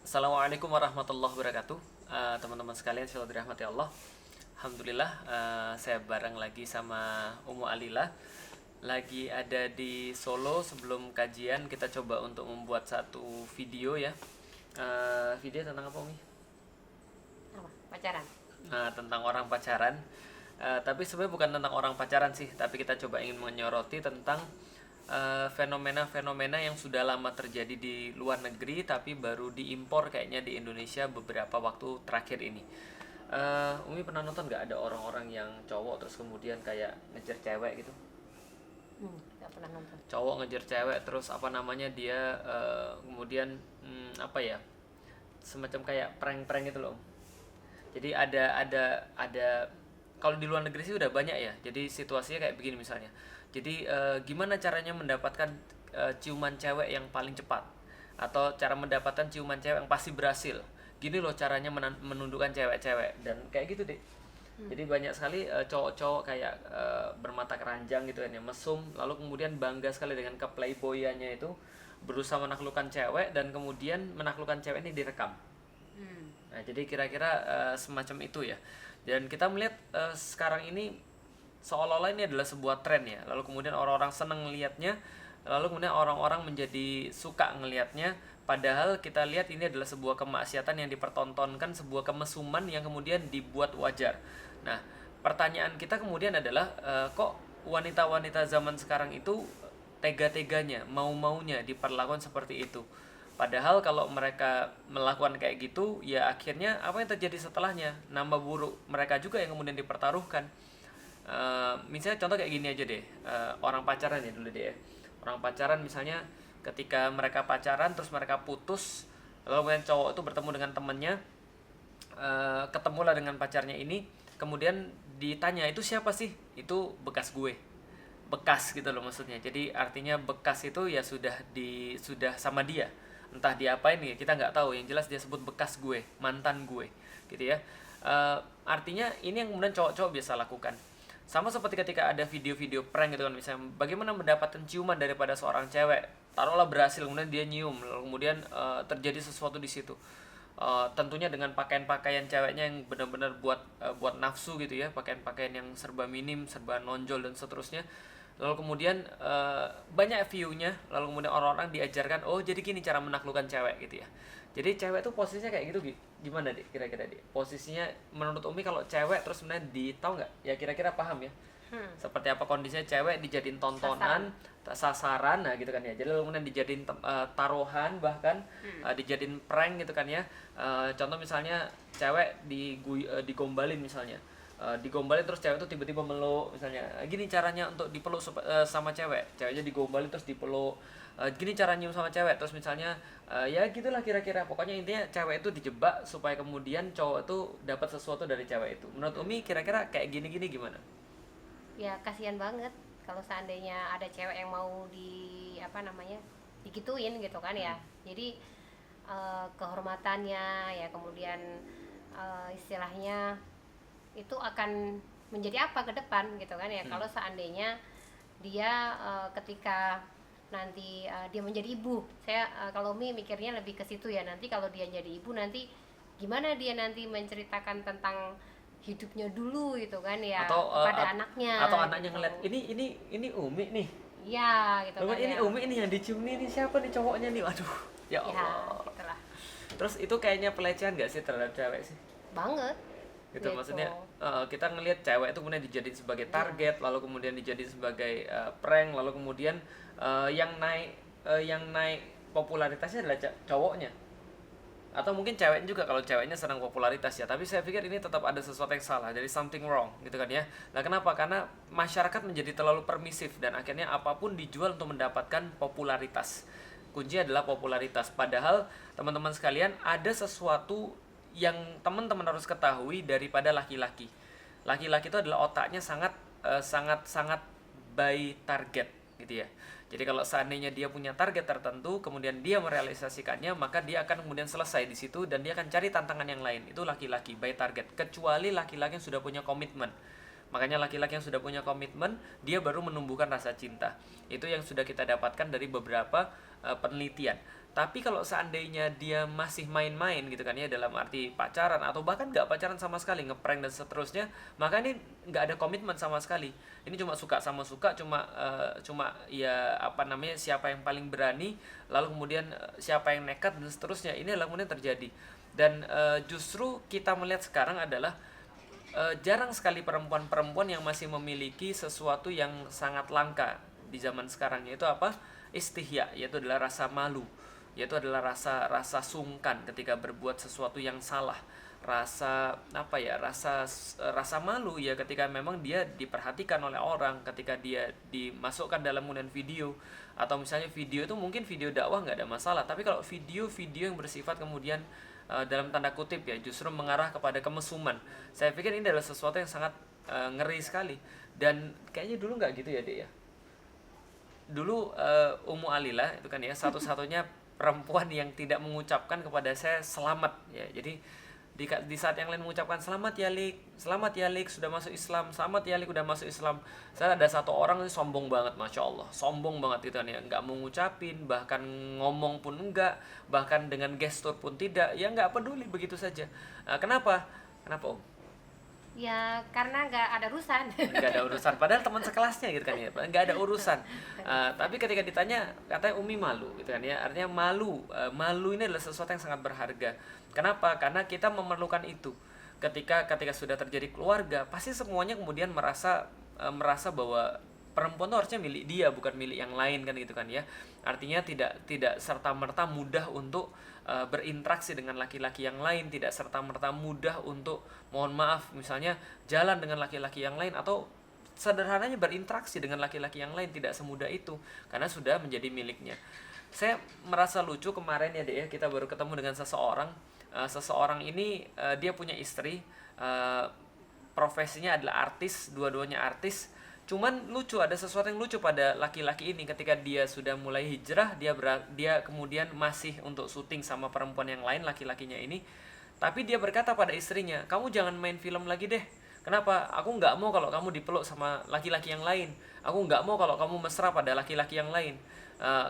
Assalamualaikum warahmatullahi wabarakatuh. Teman-teman sekalian, selalu dirahmati Allah. Alhamdulillah, saya bareng lagi sama Umu Alila. Lagi ada di Solo. Sebelum kajian kita coba untuk membuat satu video ya. Video tentang apa, Umi? Apa? Pacaran. Tentang orang pacaran. Tapi sebenarnya bukan tentang orang pacaran sih, tapi kita coba ingin menyoroti tentang fenomena-fenomena yang sudah lama terjadi di luar negeri tapi baru diimpor kayaknya di Indonesia beberapa waktu terakhir ini. Umi pernah nonton nggak ada orang-orang yang cowok terus kemudian kayak ngejar cewek gitu? Nggak pernah nonton. Cowok ngejar cewek terus apa namanya dia kemudian apa ya, semacam kayak prank-prank gitu loh. Jadi ada kalau di luar negeri sih udah banyak ya. Jadi situasinya kayak begini misalnya. Jadi gimana caranya mendapatkan ciuman cewek yang paling cepat, atau cara mendapatkan ciuman cewek yang pasti berhasil. Gini loh caranya menundukkan cewek-cewek dan kayak gitu deh. Jadi banyak sekali cowok-cowok kayak bermata keranjang gitu kan ya, mesum, lalu kemudian bangga sekali dengan keplayboyannya itu, berusaha menaklukkan cewek dan kemudian menaklukkan cewek ini direkam. Nah, jadi kira-kira semacam itu ya. Dan kita melihat sekarang ini seolah-olah ini adalah sebuah tren ya. Lalu kemudian orang-orang senang ngelihatnya, lalu kemudian orang-orang menjadi suka ngelihatnya. Padahal kita lihat ini adalah sebuah kemaksiatan yang dipertontonkan, sebuah kemesuman yang kemudian dibuat wajar. Nah, pertanyaan kita kemudian adalah kok wanita-wanita zaman sekarang itu tega-teganya, mau-maunya diperlakukan seperti itu. Padahal kalau mereka melakukan kayak gitu, ya akhirnya apa yang terjadi setelahnya? Nambah buruk mereka juga yang kemudian dipertaruhkan. Misalnya contoh kayak gini aja deh, orang pacaran ya dulu deh ya. Orang pacaran misalnya ketika mereka pacaran terus mereka putus, lalu kemudian cowok itu bertemu dengan temennya, ketemulah dengan pacarnya ini, kemudian ditanya itu siapa sih? Itu bekas gue, bekas gitu loh maksudnya. Jadi artinya bekas itu ya sudah sama dia, entah diapain ya kita nggak tahu, yang jelas dia sebut bekas gue, mantan gue gitu ya. Artinya ini yang kemudian cowok-cowok biasa lakukan. Sama seperti ketika ada video-video prank gitu kan, misalnya bagaimana mendapatkan ciuman daripada seorang cewek, taruhlah berhasil kemudian dia nyium, lalu kemudian terjadi sesuatu di situ. Tentunya dengan pakaian-pakaian ceweknya yang benar-benar buat nafsu gitu ya, pakaian-pakaian yang serba minim, serba nonjol dan seterusnya. Lalu kemudian banyak view-nya, lalu kemudian orang-orang diajarkan, oh jadi gini cara menaklukkan cewek gitu ya. Jadi cewek tuh posisinya kayak gitu, gimana deh kira-kira deh? Posisinya menurut Umi kalau cewek terus sebenarnya tahu nggak? Ya kira-kira paham ya? Seperti apa kondisinya cewek dijadiin tontonan, sasaran, nah gitu kan ya. Jadi lalu kemudian dijadiin taruhan, bahkan dijadiin prank gitu kan ya. Contoh misalnya cewek digombalin misalnya. Digombalin terus cewek itu tiba-tiba meluk misalnya. Gini caranya untuk dipeluk sama cewek. Ceweknya digombalin terus dipeluk. Gini cara nyium sama cewek terus misalnya ya gitulah kira-kira. Pokoknya intinya cewek itu dijebak supaya kemudian cowok itu dapat sesuatu dari cewek itu. Menurut Umi kira-kira kayak gini-gini gimana? Ya kasihan banget kalau seandainya ada cewek yang mau apa namanya digituin gitu kan ya. Jadi kehormatannya ya, kemudian istilahnya itu akan menjadi apa ke depan gitu kan ya. Kalau seandainya dia ketika nanti dia menjadi ibu, saya kalau Mi mikirnya lebih ke situ ya. Nanti kalau dia jadi ibu, nanti gimana dia nanti menceritakan tentang hidupnya dulu gitu kan ya, Atau kepada anaknya atau anaknya gitu. ngeliat ini Umi nih. Iya gitu Lalu kan ini ya. Umi nih yang dicium nih siapa nih cowoknya nih. Waduh, ya Ya Allah. gitulah. Terus itu kayaknya pelecehan gak sih terhadap cewek sih? Banget Gitu gitu. maksudnya kita ngelihat cewek itu kemudian dijadiin sebagai target, lalu kemudian dijadiin sebagai prank, lalu kemudian yang naik popularitasnya adalah cowoknya, atau mungkin ceweknya juga kalau ceweknya senang popularitas ya. Tapi saya pikir ini tetap ada sesuatu yang salah, jadi something wrong gitu kan ya. Nah kenapa? Karena masyarakat menjadi terlalu permisif dan akhirnya apapun dijual untuk mendapatkan popularitas. Kunci adalah popularitas. Padahal teman-teman sekalian, ada sesuatu yang teman-teman harus ketahui daripada laki-laki. Laki-laki itu adalah otaknya sangat by target gitu ya. Jadi kalau seandainya dia punya target tertentu, kemudian dia merealisasikannya, maka dia akan kemudian selesai di situ dan dia akan cari tantangan yang lain. Itu laki-laki by target. Kecuali laki-laki yang sudah punya komitmen. Makanya laki-laki yang sudah punya komitmen, dia baru menumbuhkan rasa cinta. Itu yang sudah kita dapatkan dari beberapa penelitian. Tapi kalau seandainya dia masih main-main gitu kan ya, dalam arti pacaran atau bahkan nggak pacaran sama sekali, ngeprank dan seterusnya, maka ini nggak ada komitmen sama sekali. Ini cuma suka sama suka, cuma ya apa namanya, siapa yang paling berani, lalu kemudian siapa yang nekat dan seterusnya. Ini adalah kemudian terjadi. Dan justru kita melihat sekarang adalah jarang sekali perempuan-perempuan yang masih memiliki sesuatu yang sangat langka di zaman sekarang, yaitu apa? Istihya, yaitu adalah rasa malu, yaitu adalah rasa sungkan ketika berbuat sesuatu yang salah, rasa apa ya, rasa malu ya ketika memang dia diperhatikan oleh orang, ketika dia dimasukkan dalam kemudian video, atau misalnya video itu mungkin video dakwah nggak ada masalah, tapi kalau video-video yang bersifat kemudian dalam tanda kutip ya justru mengarah kepada kemesuman, saya pikir ini adalah sesuatu yang sangat ngeri sekali. Dan kayaknya dulu nggak gitu ya Dek ya. Dulu Ummu Alila itu kan ya satu-satunya perempuan yang tidak mengucapkan kepada saya selamat ya. Jadi di saat yang lain mengucapkan selamat ya Lik sudah masuk Islam, selamat ya Lik udah masuk Islam, saya ada satu orang yang sombong banget, masya Allah, sombong banget gitu kan ya, nggak mau ngucapin, bahkan ngomong pun enggak, bahkan dengan gestur pun tidak, ya nggak peduli begitu saja. Kenapa Om? Ya karena nggak ada urusan. Nggak ada urusan, padahal teman sekelasnya gitu kan ya, nggak ada urusan. Tapi ketika ditanya katanya Umi malu gitu kan ya, artinya malu ini adalah sesuatu yang sangat berharga. Kenapa? Karena kita memerlukan itu ketika sudah terjadi keluarga, pasti semuanya kemudian merasa bahwa perempuan itu harusnya milik dia, bukan milik yang lain kan gitu kan ya. Artinya tidak serta merta mudah untuk berinteraksi dengan laki-laki yang lain, tidak serta merta mudah untuk, mohon maaf, misalnya jalan dengan laki-laki yang lain, atau sederhananya berinteraksi dengan laki-laki yang lain, tidak semudah itu karena sudah menjadi miliknya. Saya merasa lucu kemarin ya Dek ya, kita baru ketemu dengan seseorang ini, dia punya istri, profesinya adalah artis, dua-duanya artis. Cuman lucu, ada sesuatu yang lucu pada laki-laki ini, ketika dia sudah mulai hijrah, dia kemudian masih untuk syuting sama perempuan yang lain, laki-lakinya ini. Tapi dia berkata pada istrinya, "Kamu jangan main film lagi deh. Kenapa? Aku nggak mau kalau kamu dipeluk sama laki-laki yang lain. Aku nggak mau kalau kamu mesra pada laki-laki yang lain.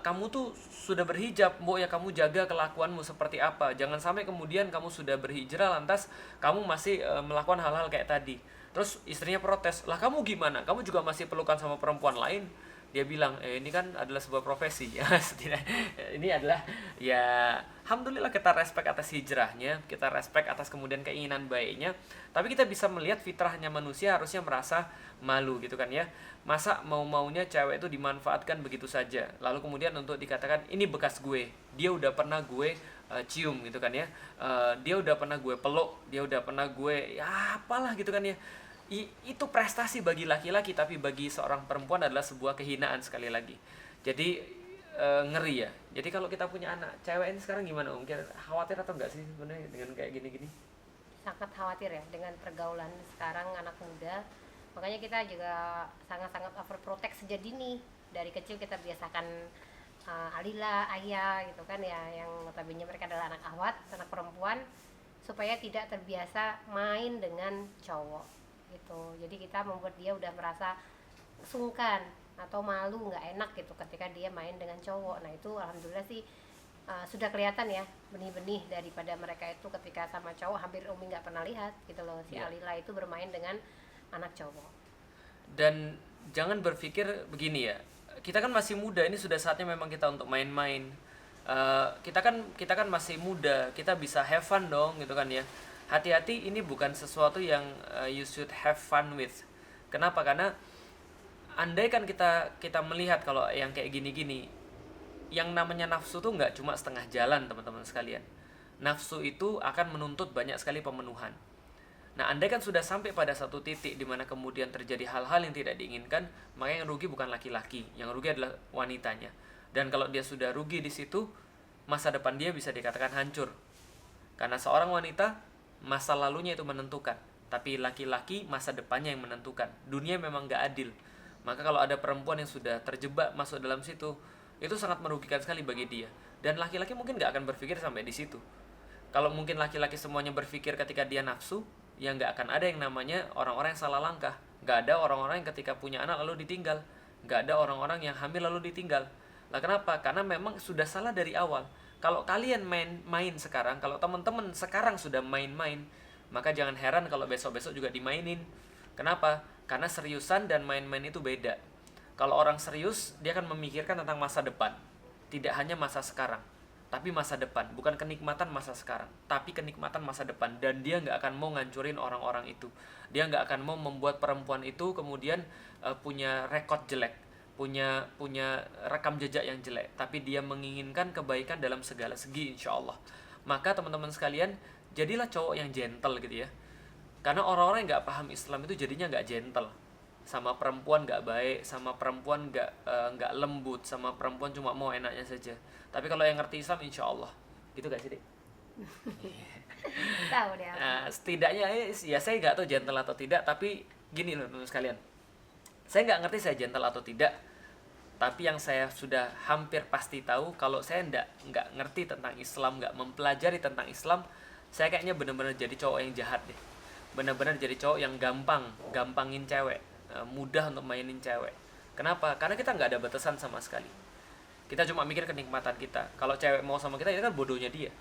Kamu tuh sudah berhijab, Mbok, ya kamu jaga kelakuanmu seperti apa. Jangan sampai kemudian kamu sudah berhijrah lantas kamu masih melakukan hal-hal kayak tadi." Terus istrinya protes, "Lah kamu gimana? Kamu juga masih pelukan sama perempuan lain?" Dia bilang, "Ini kan adalah sebuah profesi." Ya, ini adalah ya, alhamdulillah kita respect atas hijrahnya, kita respect atas kemudian keinginan baiknya. Tapi kita bisa melihat fitrahnya manusia harusnya merasa malu gitu kan ya. Masa mau-maunya cewek itu dimanfaatkan begitu saja. Lalu kemudian untuk dikatakan ini bekas gue, dia udah pernah gue cium gitu kan ya. Dia udah pernah gue peluk, dia udah pernah gue ya apalah gitu kan ya. Itu prestasi bagi laki-laki, tapi bagi seorang perempuan adalah sebuah kehinaan sekali lagi. Jadi ngeri ya. Jadi kalau kita punya anak cewek ini sekarang gimana Om? Kira khawatir atau enggak sih sebenarnya dengan kayak gini-gini? Sangat khawatir ya dengan pergaulan sekarang anak muda. Makanya kita juga sangat-sangat overprotect sejak dini. Dari kecil kita biasakan Alila, Ayah gitu kan ya, yang notabene mereka adalah anak awat, anak perempuan, supaya tidak terbiasa main dengan cowok gitu. Jadi kita membuat dia udah merasa sungkan atau malu, nggak enak gitu ketika dia main dengan cowok. Nah itu alhamdulillah sih sudah kelihatan ya benih-benih daripada mereka itu ketika sama cowok. Hampir Umi nggak pernah lihat gitu loh si Alila itu bermain dengan anak cowok. Dan jangan berpikir begini ya, kita kan masih muda, ini sudah saatnya memang kita untuk main-main. Kita kan masih muda, kita bisa have fun dong gitu kan ya. Hati-hati, ini bukan sesuatu yang you should have fun with. Kenapa? Karena andai kan kita melihat kalau yang kayak gini-gini, yang namanya nafsu tuh nggak cuma setengah jalan teman-teman sekalian. Nafsu itu akan menuntut banyak sekali pemenuhan. Nah, andai kan sudah sampai pada satu titik di mana kemudian terjadi hal-hal yang tidak diinginkan, maka yang rugi bukan laki-laki, yang rugi adalah wanitanya. Dan kalau dia sudah rugi di situ, masa depan dia bisa dikatakan hancur. Karena seorang wanita, masa lalunya itu menentukan, tapi laki-laki masa depannya yang menentukan. Dunia memang gak adil. Maka kalau ada perempuan yang sudah terjebak masuk dalam situ, itu sangat merugikan sekali bagi dia. Dan laki-laki mungkin gak akan berpikir sampai di situ. Kalau mungkin laki-laki semuanya berpikir ketika dia nafsu, ya nggak akan ada yang namanya orang-orang yang salah langkah. Nggak ada orang-orang yang ketika punya anak lalu ditinggal. Nggak ada orang-orang yang hamil lalu ditinggal. Lah kenapa? Karena memang sudah salah dari awal. Kalau kalian main sekarang, kalau teman-teman sekarang sudah main-main, maka jangan heran kalau besok-besok juga dimainin. Kenapa? Karena seriusan dan main-main itu beda. Kalau orang serius, dia akan memikirkan tentang masa depan. Tidak hanya masa sekarang, tapi masa depan. Bukan kenikmatan masa sekarang, tapi kenikmatan masa depan. Dan dia nggak akan mau ngancurin orang-orang itu. Dia nggak akan mau membuat perempuan itu kemudian punya rekod jelek, punya rekam jejak yang jelek, tapi dia menginginkan kebaikan dalam segala segi, insya Allah. Maka teman-teman sekalian, jadilah cowok yang gentle gitu ya. Karena orang-orang yang nggak paham Islam itu jadinya nggak gentle, sama perempuan nggak baik, sama perempuan nggak lembut, sama perempuan cuma mau enaknya saja. Tapi kalau yang ngerti Islam, insya Allah, gitu gak sih, Dik? Tahu deh aku. Nah, setidaknya ya saya nggak tahu gentle atau tidak, tapi gini loh teman-teman sekalian, saya nggak ngerti saya gentle atau tidak, tapi yang saya sudah hampir pasti tahu, kalau saya nggak ngerti tentang Islam, nggak mempelajari tentang Islam, saya kayaknya benar-benar jadi cowok yang jahat deh. Benar-benar jadi cowok yang gampangin cewek, mudah untuk mainin cewek. Kenapa? Karena kita nggak ada batasan sama sekali. Kita cuma mikir kenikmatan kita. Kalau cewek mau sama kita, itu kan bodohnya dia.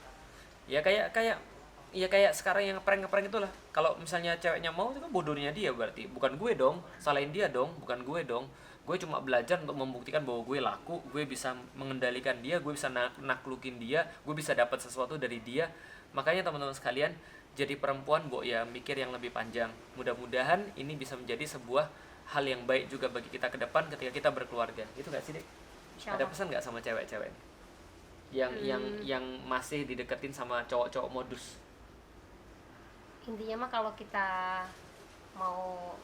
Ya kayak sekarang yang prank-prank itulah. Kalau misalnya ceweknya mau, itu kan bodohnya dia berarti. Bukan gue dong, salahin dia dong, bukan gue dong. Gue cuma belajar untuk membuktikan bahwa gue laku, gue bisa mengendalikan dia, gue bisa naklukin dia, gue bisa dapat sesuatu dari dia. Makanya teman-teman sekalian, jadi perempuan ya mikir yang lebih panjang. Mudah-mudahan ini bisa menjadi sebuah hal yang baik juga bagi kita ke depan ketika kita berkeluarga. Itu gak sih, Dek? Ada pesan gak sama cewek-cewek yang masih dideketin sama cowok-cowok modus? Intinya mah kalau kita mau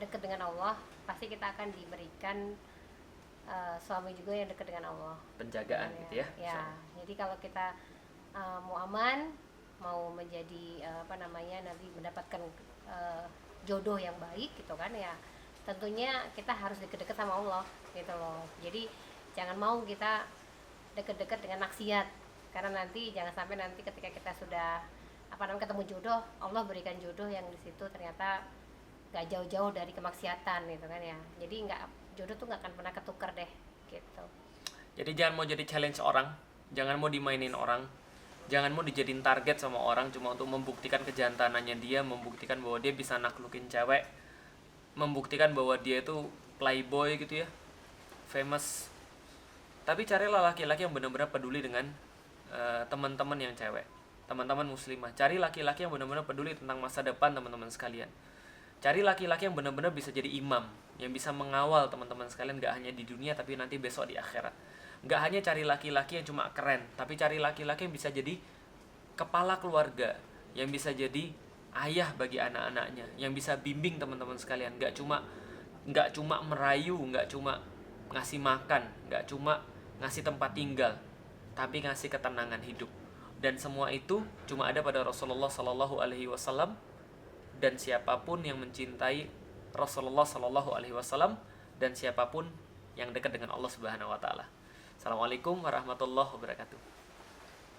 dekat dengan Allah, pasti kita akan diberikan suami juga yang dekat dengan Allah, Penjagaan ya, gitu ya. ya. Jadi kalau kita mau aman, mau menjadi nanti mendapatkan jodoh yang baik gitu kan ya, tentunya kita harus dekat-dekat sama Allah gitu loh. Jadi jangan mau kita dekat-dekat dengan maksiat, karena nanti jangan sampai nanti ketika kita sudah ketemu jodoh, Allah berikan jodoh yang di situ ternyata gak jauh-jauh dari kemaksiatan gitu kan ya. Jadi jodoh tuh nggak akan pernah ketukar deh gitu. Jadi jangan mau jadi challenge orang, jangan mau dimainin orang, jangan mau dijadiin target sama orang cuma untuk membuktikan kejantanannya dia, membuktikan bahwa dia bisa naklukin cewek, membuktikan bahwa dia itu playboy gitu ya, famous. Tapi carilah laki-laki yang benar-benar peduli dengan teman-teman yang cewek, teman-teman muslimah. Cari laki-laki yang benar-benar peduli tentang masa depan teman-teman sekalian. Cari laki-laki yang benar-benar bisa jadi imam, yang bisa mengawal teman-teman sekalian, gak hanya di dunia tapi nanti besok di akhirat. Gak hanya cari laki-laki yang cuma keren, tapi cari laki-laki yang bisa jadi kepala keluarga, yang bisa jadi ayah bagi anak-anaknya, yang bisa bimbing teman-teman sekalian. Gak cuma merayu, gak cuma ngasih makan, gak cuma ngasih tempat tinggal, tapi ngasih ketenangan hidup. Dan semua itu cuma ada pada Rasulullah Sallallahu Alaihi Wasallam. Dan siapapun yang mencintai Rasulullah Sallallahu Alaihi Wasallam, dan siapapun yang dekat dengan Allah Subhanahu Wa Taala. Assalamualaikum warahmatullahi wabarakatuh.